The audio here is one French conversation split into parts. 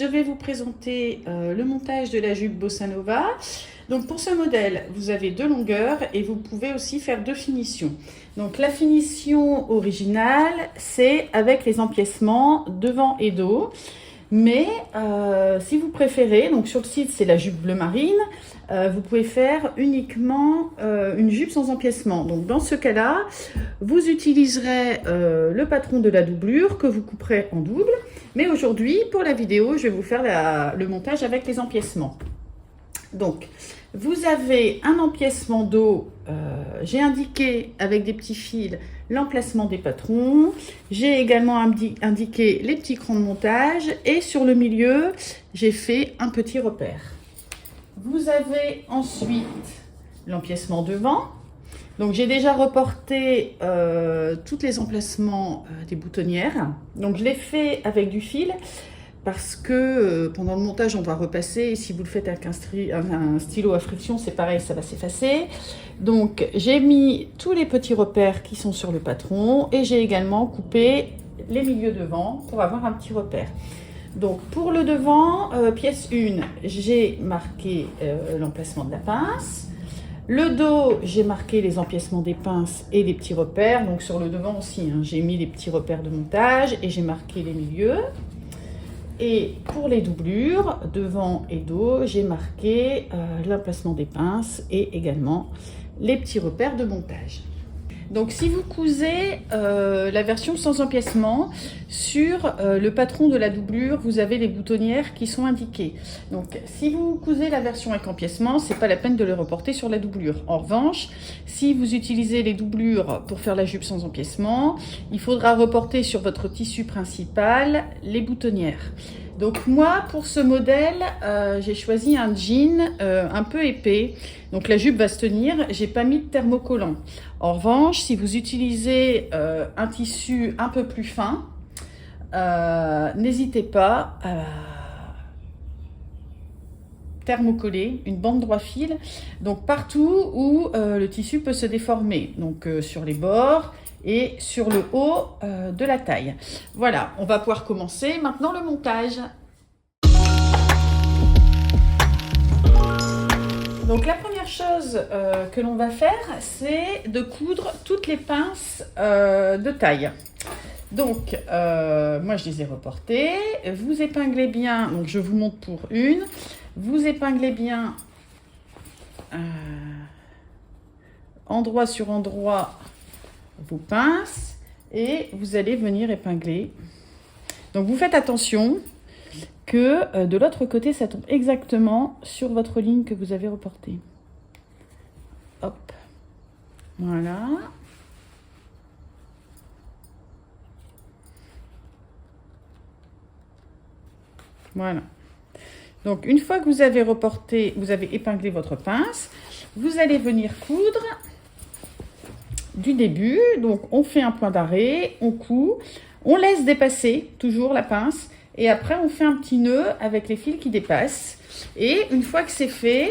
vais vous présenter le montage de la jupe Bossa Nova. Donc pour ce modèle, vous avez deux longueurs et vous pouvez aussi faire deux finitions. Donc la finition originale, c'est avec les empiècements devant et dos. Mais si vous préférez, donc sur le site c'est la jupe bleu marine, vous pouvez faire uniquement une jupe sans empiècement. Donc dans ce cas-là, vous utiliserez le patron de la doublure que vous couperez en double. Mais aujourd'hui, pour la vidéo, je vais vous faire le montage avec les empiècements. Donc, vous avez un empiècement dos, j'ai indiqué avec des petits fils l'emplacement des patrons. J'ai également indiqué les petits crans de montage et sur le milieu, j'ai fait un petit repère. Vous avez ensuite l'empiècement devant. Donc, j'ai déjà reporté tous les emplacements des boutonnières. Donc, je l'ai fait avec du fil parce que pendant le montage, on va repasser. Et si vous le faites avec un stylo à friction, c'est pareil, ça va s'effacer. Donc, j'ai mis tous les petits repères qui sont sur le patron et j'ai également coupé les milieux devant pour avoir un petit repère. Donc, pour le devant, pièce 1, j'ai marqué l'emplacement de la pince. Le dos, j'ai marqué les empiècements des pinces et les petits repères. Donc sur le devant aussi, hein, j'ai mis les petits repères de montage et j'ai marqué les milieux. Et pour les doublures, devant et dos, j'ai marqué l'emplacement des pinces et également les petits repères de montage. Donc si vous cousez la version sans empiècement, sur le patron de la doublure, vous avez les boutonnières qui sont indiquées. Donc si vous cousez la version avec empiècement, c'est pas la peine de le reporter sur la doublure. En revanche, si vous utilisez les doublures pour faire la jupe sans empiècement, il faudra reporter sur votre tissu principal les boutonnières. Donc moi, pour ce modèle, j'ai choisi un jean un peu épais. Donc la jupe va se tenir, j'ai pas mis de thermocollant. En revanche, si vous utilisez un tissu un peu plus fin, n'hésitez pas à thermocoller une bande droit fil. Donc partout où le tissu peut se déformer. Donc sur les bords et sur le haut de la taille. Voilà, on va pouvoir commencer maintenant le montage. Donc la première chose que l'on va faire, c'est de coudre toutes les pinces de taille. Donc moi je les ai reportées. Vous épinglez bien, donc je vous montre pour une. Vous épinglez bien endroit sur endroit vos pinces et vous allez venir épingler. Donc vous faites attention que de l'autre côté, ça tombe exactement sur votre ligne que vous avez reportée. Hop. Voilà. Voilà. Donc, une fois que vous avez reporté, vous avez épinglé votre pince, vous allez venir coudre du début. Donc, on fait un point d'arrêt, on coud, on laisse dépasser toujours la pince. Et après, on fait un petit nœud avec les fils qui dépassent. Et une fois que c'est fait,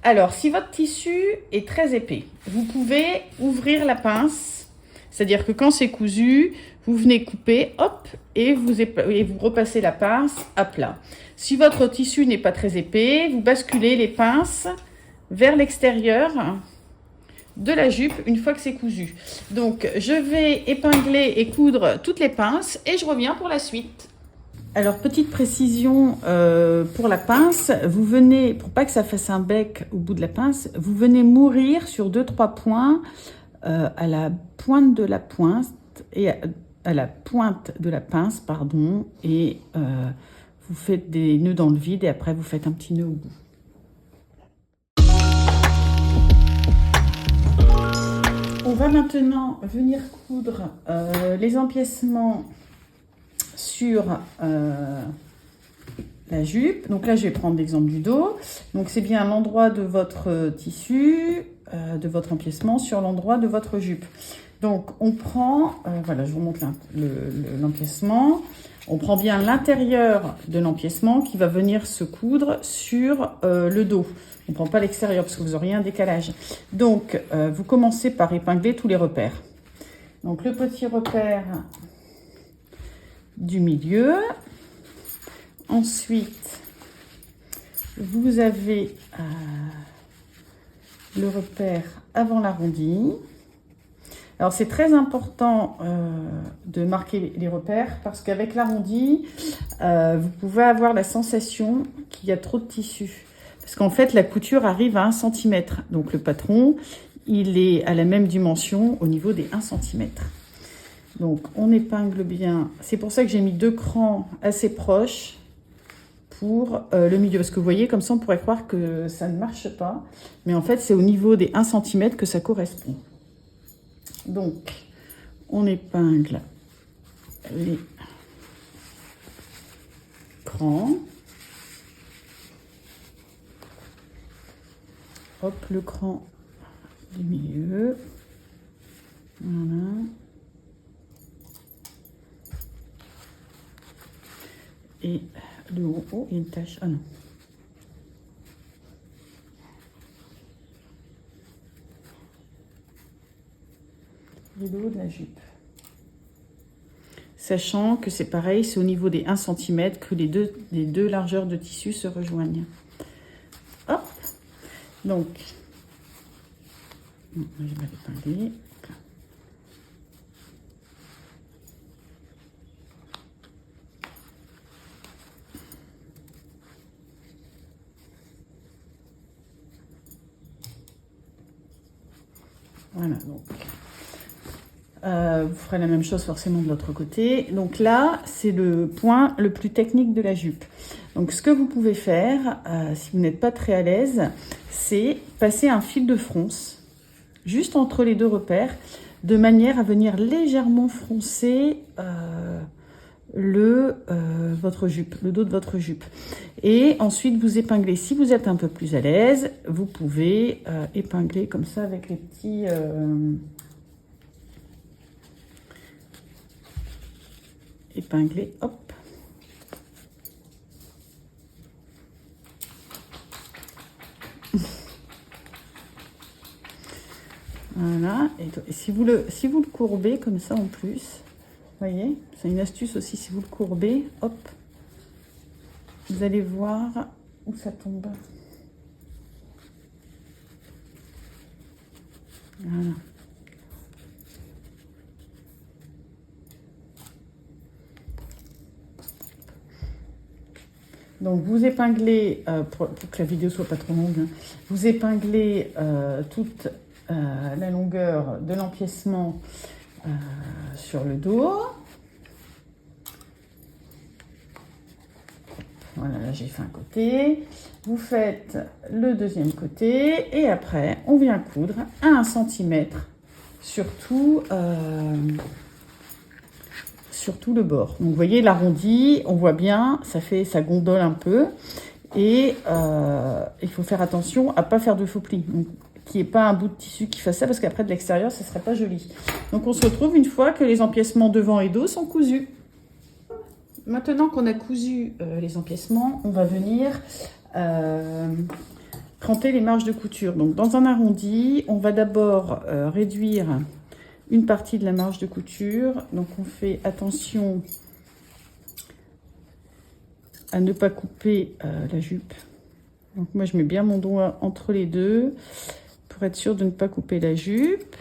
alors, si votre tissu est très épais, vous pouvez ouvrir la pince. C'est-à-dire que quand c'est cousu, vous venez couper, hop, et vous repassez la pince à plat. Si votre tissu n'est pas très épais, vous basculez les pinces vers l'extérieur de la jupe une fois que c'est cousu. Donc, je vais épingler et coudre toutes les pinces et je reviens pour la suite. Alors, petite précision pour la pince, vous venez, pour pas que ça fasse un bec au bout de la pince, vous venez mourir sur 2-3 points à la pointe de la pointe et à la pointe de la pince, pardon, et vous faites des nœuds dans le vide et après vous faites un petit nœud au bout. On va maintenant venir coudre les empiècements sur la jupe. Donc là, je vais prendre l'exemple du dos. Donc c'est bien l'endroit de votre tissu, de votre empiècement sur l'endroit de votre jupe. Donc on prend, voilà, je vous montre l'empiècement. On prend bien l'intérieur de l'empiècement qui va venir se coudre sur le dos. On ne prend pas l'extérieur parce que vous auriez un décalage. Donc vous commencez par épingler tous les repères. Donc le petit repère du milieu. Ensuite, vous avez le repère avant l'arrondi. Alors, c'est très important de marquer les repères parce qu'avec l'arrondi, vous pouvez avoir la sensation qu'il y a trop de tissu. Parce qu'en fait, la couture arrive à 1 cm. Donc, le patron, il est à la même dimension au niveau des 1 cm. Donc, on épingle bien. C'est pour ça que j'ai mis 2 crans assez proches pour le milieu. Parce que vous voyez, comme ça, on pourrait croire que ça ne marche pas. Mais en fait, c'est au niveau des 1 cm que ça correspond. Donc, on épingle les crans. Hop, le cran du milieu. Voilà. Et le haut, oh, il y a une tache. Ah non. Et le haut de la jupe. Sachant que c'est pareil, c'est au niveau des 1 cm que les deux largeurs de tissu se rejoignent. Hop. Donc, je vais l'épingler. Voilà, donc vous ferez la même chose forcément de l'autre côté. Donc là, c'est le point le plus technique de la jupe. Donc ce que vous pouvez faire, si vous n'êtes pas très à l'aise, c'est passer un fil de fronce juste entre les deux repères, de manière à venir légèrement froncer votre jupe, le dos de votre jupe. Et ensuite, vous épinglez. Si vous êtes un peu plus à l'aise, vous pouvez épingler comme ça avec les petits... épingler, hop. Voilà. Et si vous le courbez comme ça en plus, vous voyez, c'est une astuce aussi, si vous le courbez, hop, vous allez voir où ça tombe. Voilà. Donc vous épinglez, pour que la vidéo soit pas trop longue, hein, vous épinglez toute la longueur de l'empiècement sur le dos. Voilà, là j'ai fait un côté. Vous faites le deuxième côté et après on vient coudre à 1 cm sur tout le bord. Donc vous voyez l'arrondi, on voit bien, ça gondole un peu. Et il faut faire attention à ne pas faire de faux plis. Donc, qu'il n'y ait pas un bout de tissu qui fasse ça, parce qu'après de l'extérieur, ça ne serait pas joli. Donc on se retrouve une fois que les empiècements devant et dos sont cousus. Maintenant qu'on a cousu les empiècements, on va venir cranter les marges de couture. Donc dans un arrondi, on va d'abord réduire une partie de la marge de couture. Donc on fait attention à ne pas couper la jupe. Donc moi je mets bien mon doigt entre les deux pour être sûr de ne pas couper la jupe.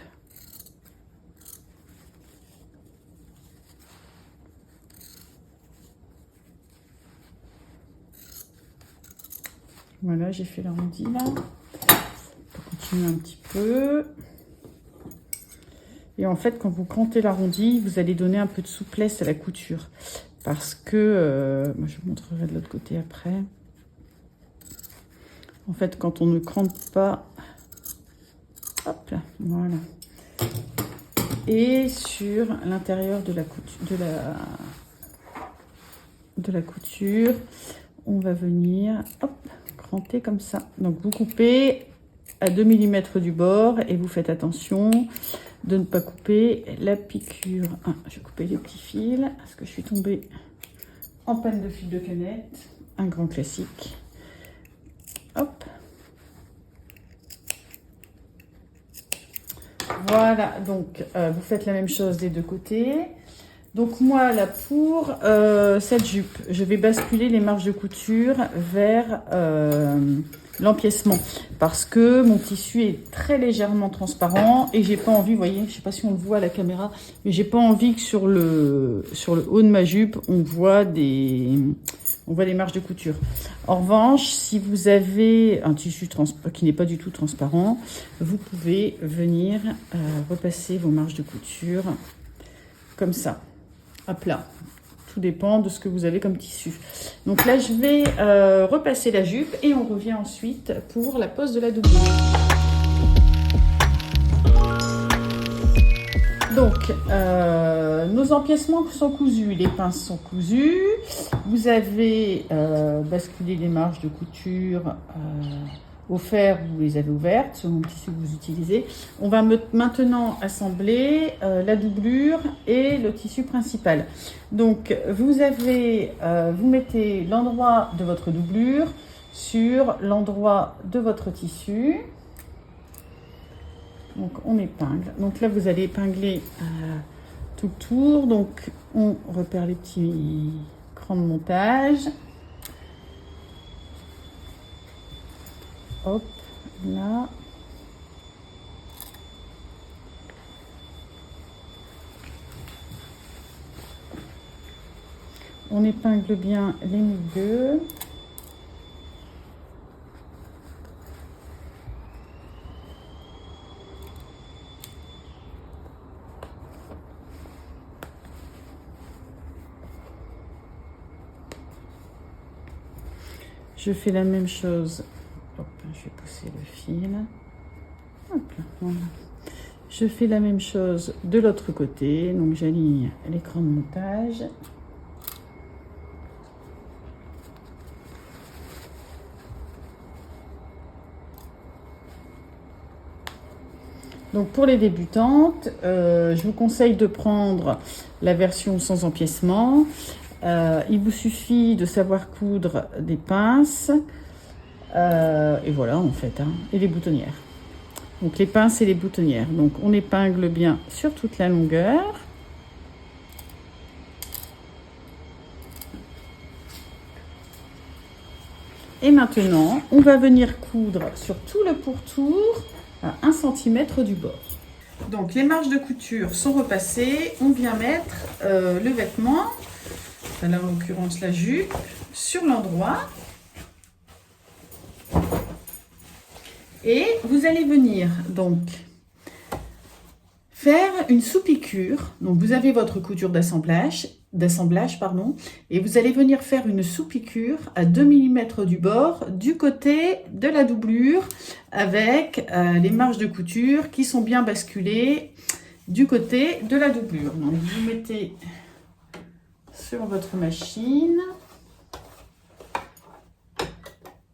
Voilà, j'ai fait l'arrondi là. On peut continuer un petit peu. Et en fait, quand vous crantez l'arrondi, vous allez donner un peu de souplesse à la couture. Parce que, moi je vous montrerai de l'autre côté après. En fait, quand on ne crante pas, hop là, voilà. Et sur l'intérieur de la couture, on va venir, hop, cranter comme ça. Donc vous coupez à 2 mm du bord et vous faites attention de ne pas couper la piqûre. Ah, je vais couper les petits fils parce que je suis tombée en panne de fil de canette. Un grand classique. Hop. Voilà, donc vous faites la même chose des deux côtés. Donc moi là pour cette jupe, je vais basculer les marges de couture vers l'empiècement parce que mon tissu est très légèrement transparent et j'ai pas envie, vous voyez, je sais pas si on le voit à la caméra, mais j'ai pas envie que sur le haut de ma jupe on voit des marges de couture. En revanche, si vous avez un tissu qui n'est pas du tout transparent, vous pouvez venir repasser vos marges de couture comme ça, à plat. Tout dépend de ce que vous avez comme tissu. Donc là, je vais repasser la jupe et on revient ensuite pour la pose de la doublure. Donc, nos empiècements sont cousus, les pinces sont cousues. Vous avez basculé les marges de couture au fer, vous les avez ouvertes selon le tissu que vous utilisez. On va maintenant assembler la doublure et le tissu principal. Donc, vous mettez l'endroit de votre doublure sur l'endroit de votre tissu. Donc on épingle. Donc là vous allez épingler tout le tour. Donc on repère les petits crans de montage. Hop, là. On épingle bien les milieux. Je fais la même chose. Hop, je vais pousser le fil. Hop, voilà. Je fais la même chose de l'autre côté. Donc j'aligne l'écran de montage. Donc pour les débutantes, je vous conseille de prendre la version sans empiècement. Il vous suffit de savoir coudre des pinces et voilà en fait, hein, et les boutonnières. Donc les pinces et les boutonnières. Donc on épingle bien sur toute la longueur. Et maintenant, on va venir coudre sur tout le pourtour à 1 cm du bord. Donc les marges de couture sont repassées. On vient mettre le vêtement, là en l'occurrence la jupe, sur l'endroit. Et vous allez venir donc faire une sous-piqûre. Donc vous avez votre couture d'assemblage, et vous allez venir faire une sous-piqûre à 2 mm du bord du côté de la doublure avec les marges de couture qui sont bien basculées du côté de la doublure. Donc vous mettez sur votre machine.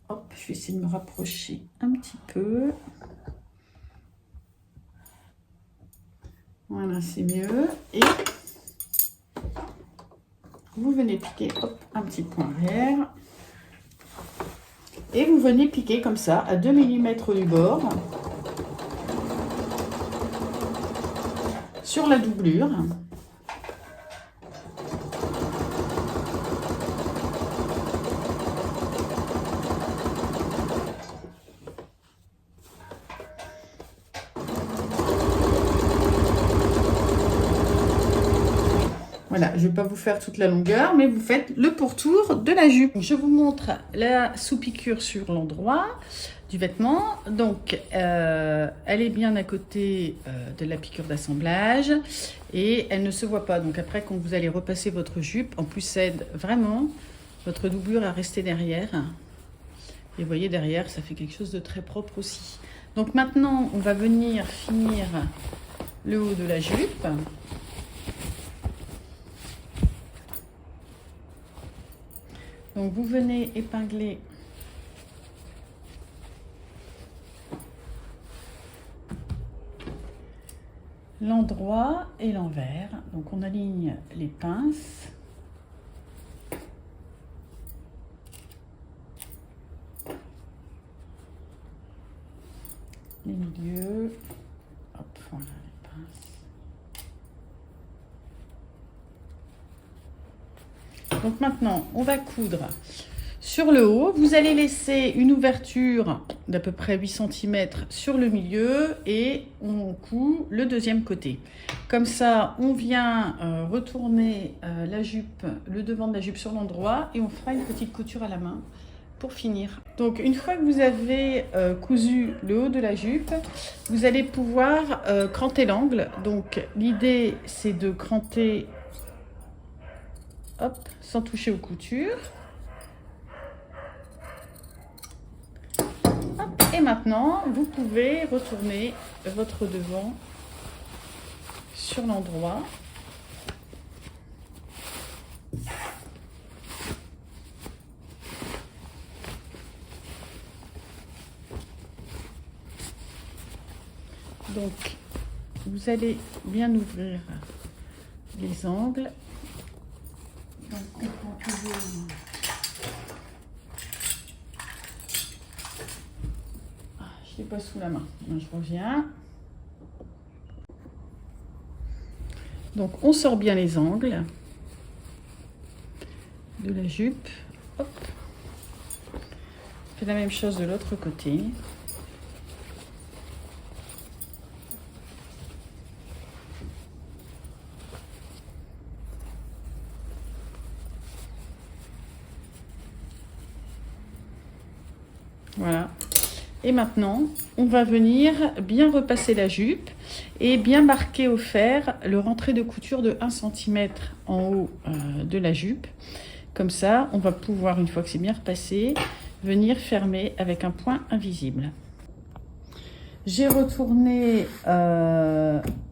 Hop, je vais essayer de me rapprocher un petit peu. Voilà, c'est mieux. Et vous venez piquer, hop, un petit point arrière. Et vous venez piquer comme ça à 2 mm du bord sur la doublure. Voilà, je ne vais pas vous faire toute la longueur, mais vous faites le pourtour de la jupe. Je vous montre la sous-piqûre sur l'endroit du vêtement. Donc, elle est bien à côté de la piqûre d'assemblage et elle ne se voit pas. Donc après, quand vous allez repasser votre jupe, en plus, ça aide vraiment votre doublure à rester derrière. Et vous voyez, derrière, ça fait quelque chose de très propre aussi. Donc maintenant, on va venir finir le haut de la jupe. Donc vous venez épingler l'endroit et l'envers. Donc on aligne les pinces. Les milieux. Hop, voilà les pinces. Donc maintenant, on va coudre sur le haut. Vous allez laisser une ouverture d'à peu près 8 cm sur le milieu et on coud le deuxième côté. Comme ça, on vient retourner la jupe, le devant de la jupe sur l'endroit et on fera une petite couture à la main pour finir. Donc une fois que vous avez cousu le haut de la jupe, vous allez pouvoir cranter l'angle. Donc l'idée, c'est de cranter hop, sans toucher aux coutures. Hop, et maintenant, vous pouvez retourner votre devant sur l'endroit. Donc, vous allez bien ouvrir les angles. Donc, on prend toujours je l'ai pas sous la main. Je reviens. Donc, on sort bien les angles de la jupe. Hop. On fait la même chose de l'autre côté. Voilà. Et maintenant, on va venir bien repasser la jupe et bien marquer au fer le rentré de couture de 1 cm en haut de la jupe. Comme ça, on va pouvoir, une fois que c'est bien repassé, venir fermer avec un point invisible. J'ai retourné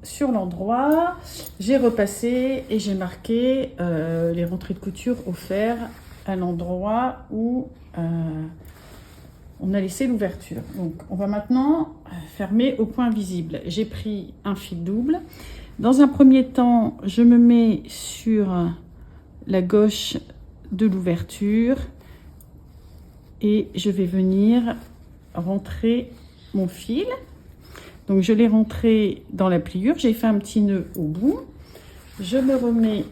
sur l'endroit, j'ai repassé et j'ai marqué les rentrées de couture au fer à l'endroit où on a laissé l'ouverture. Donc, on va maintenant fermer au point visible. J'ai pris un fil double. Dans un premier temps, je me mets sur la gauche de l'ouverture et je vais venir rentrer mon fil. Donc, je l'ai rentré dans la pliure. J'ai fait un petit nœud au bout. Je me remets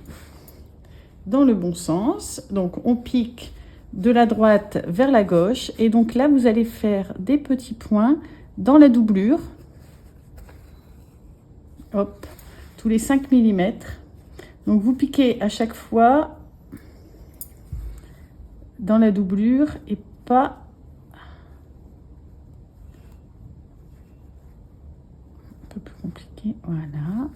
dans le bon sens. Donc, on pique de la droite vers la gauche et donc là vous allez faire des petits points dans la doublure, hop, tous les 5 mm. Donc vous piquez à chaque fois dans la doublure et pas un peu plus compliqué. Voilà.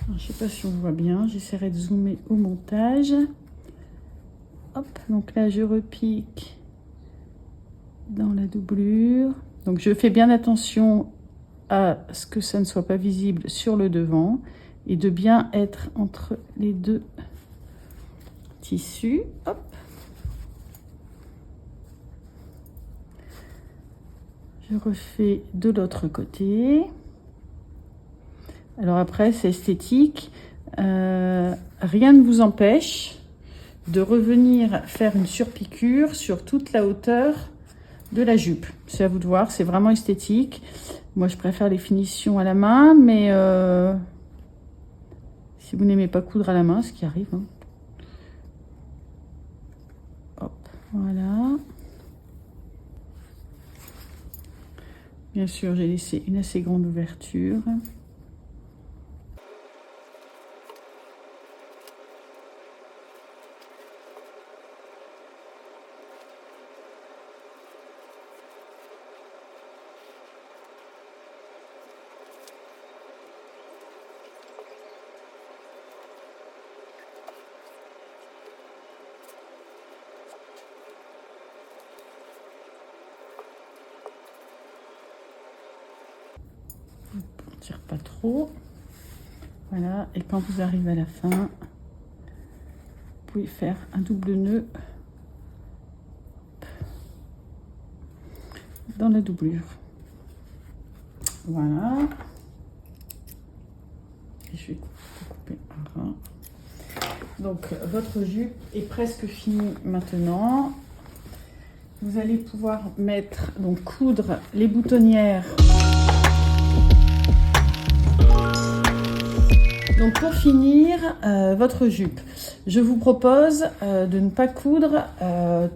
Je ne sais pas si on voit bien, j'essaierai de zoomer au montage. Hop, donc là je repique dans la doublure. Donc je fais bien attention à ce que ça ne soit pas visible sur le devant et de bien être entre les deux tissus. Hop. Je refais de l'autre côté. Alors après, c'est esthétique. Rien ne vous empêche de revenir faire une surpiqûre sur toute la hauteur de la jupe. C'est à vous de voir, c'est vraiment esthétique. Moi, je préfère les finitions à la main, mais si vous n'aimez pas coudre à la main, ce qui arrive. Hein. Hop, voilà. Bien sûr, j'ai laissé une assez grande ouverture. On tire pas trop. Voilà, et quand vous arrivez à la fin, vous pouvez faire un double nœud dans la doublure. Voilà. Et je vais couper un ras. Donc votre jupe est presque finie maintenant. Vous allez pouvoir mettre, donc coudre les boutonnières Donc pour finir votre jupe, je vous propose de ne pas coudre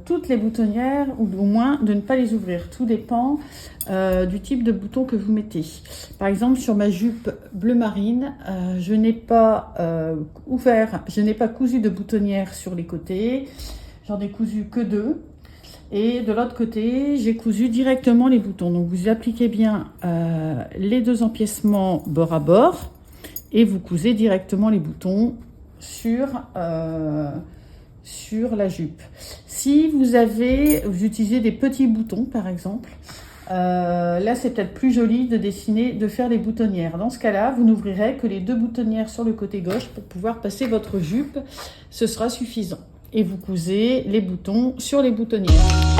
toutes les boutonnières ou au moins de ne pas les ouvrir. Tout dépend du type de bouton que vous mettez. Par exemple sur ma jupe bleu marine, je n'ai pas cousu de boutonnière sur les côtés. J'en ai cousu que 2. Et de l'autre côté, j'ai cousu directement les boutons. Donc vous appliquez bien les 2 empiècements bord à bord. Et vous cousez directement les boutons sur la jupe. Si vous utilisez des petits boutons par exemple, là c'est peut-être plus joli de faire les boutonnières. Dans ce cas-là, vous n'ouvrirez que les 2 boutonnières sur le côté gauche pour pouvoir passer votre jupe. Ce sera suffisant. Et vous cousez les boutons sur les boutonnières.